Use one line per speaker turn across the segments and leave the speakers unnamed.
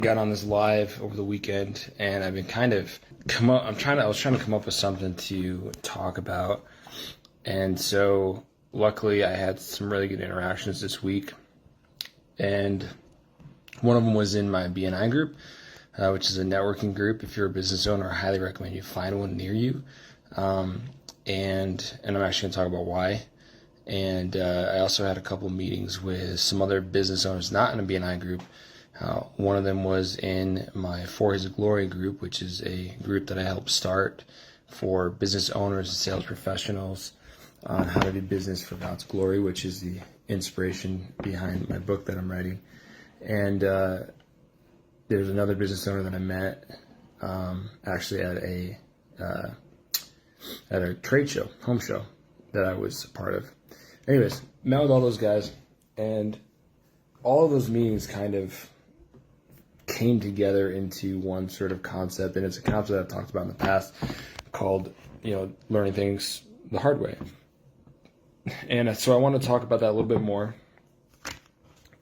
got on this live over the weekend, and I've been I was trying to come up with something to talk about. And so luckily I had some really good interactions this week. And one of them was in my BNI group, which is a networking group. If you're a business owner, I highly recommend you find one near you. And I'm actually going to talk about why. And I also had a couple meetings with some other business owners not in a BNI group. One of them was in my For His Glory group, which is a group that I helped start for business owners and sales professionals on how to do business for God's glory, which is the inspiration behind my book that I'm writing. And there's another business owner that I met actually at a trade show, home show, that I was a part of. Anyways, met with all those guys, and all of those meetings kind of came together into one sort of concept, and it's a concept I've talked about in the past called, learning things the hard way. And so I want to talk about that a little bit more,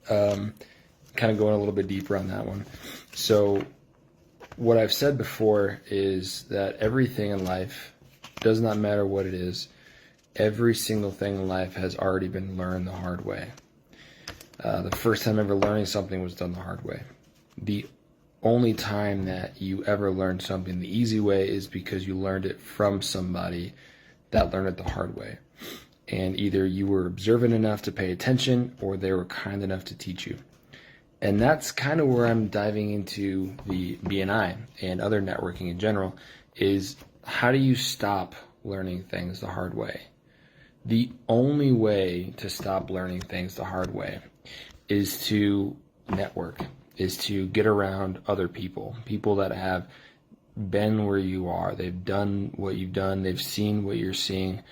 kind of going a little bit deeper on that one. So what I've said before is that everything in life, does not matter what it is, every single thing in life has already been learned the hard way. The first time ever learning something was done the hard way. The only time that you ever learned something the easy way is because you learned it from somebody that learned it the hard way. And either you were observant enough to pay attention, or they were kind enough to teach you. And that's kind of where I'm diving into the BNI and other networking in general, is how do you stop learning things the hard way? The only way to stop learning things the hard way is to network, is to get around other people that have been where you are. They've done what you've done. They've seen what you're seeing,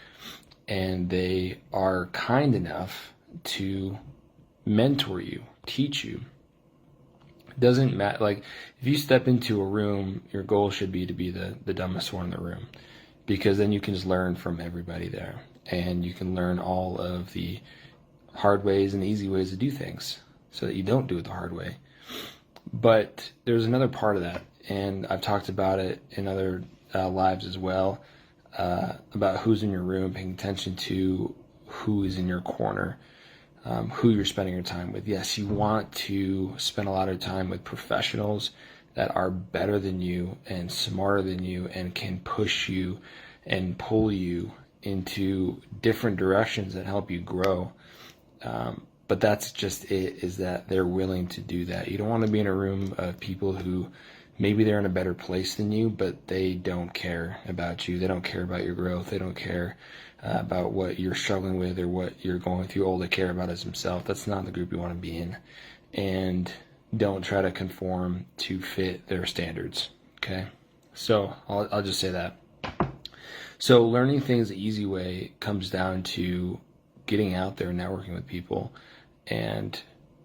and they are kind enough to mentor you, teach you. It doesn't matter. Like, if you step into a room, your goal should be to be the dumbest one in the room, because then you can just learn from everybody there, and you can learn all of the hard ways and the easy ways to do things so that you don't do it the hard way. But there's another part of that, and I've talked about it in other lives as well, about who's in your room, paying attention to who is in your corner, who you're spending your time with. Yes, you want to spend a lot of time with professionals that are better than you and smarter than you and can push you and pull you into different directions that help you grow. But that's just it, is that they're willing to do that. You don't want to be in a room of people who maybe they're in a better place than you, but they don't care about you. They don't care about your growth. They don't care about what you're struggling with or what you're going through. All they care about is themselves. That's not the group you want to be in. And don't try to conform to fit their standards. Okay? So I'll just say that. So learning things the easy way comes down to getting out there and networking with people and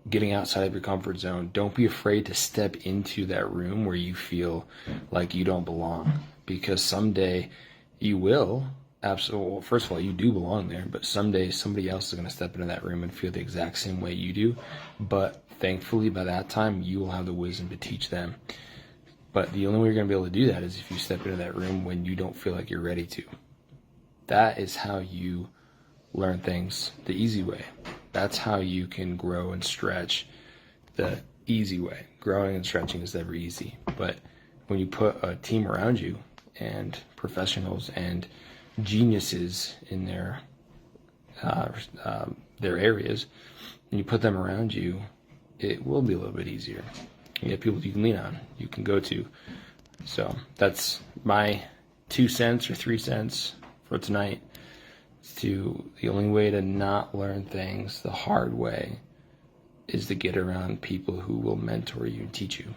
getting outside of your comfort zone. Don't be afraid to step into that room where you feel like you don't belong, because someday you will. Absolutely. Well, first of all, you do belong there, but someday somebody else is going to step into that room and feel the exact same way you do. But thankfully, by that time, you will have the wisdom to teach them. But the only way you're going to be able to do that is if you step into that room when you don't feel like you're ready to. That is how you learn things the easy way. That's how you can grow and stretch the easy way. Growing and stretching is never easy. But when you put a team around you and professionals and geniuses in their areas, and you put them around you, it will be a little bit easier. You get people you can lean on, you can go to. So that's my 2 cents or 3 cents for tonight. The only way to not learn things the hard way is to get around people who will mentor you and teach you.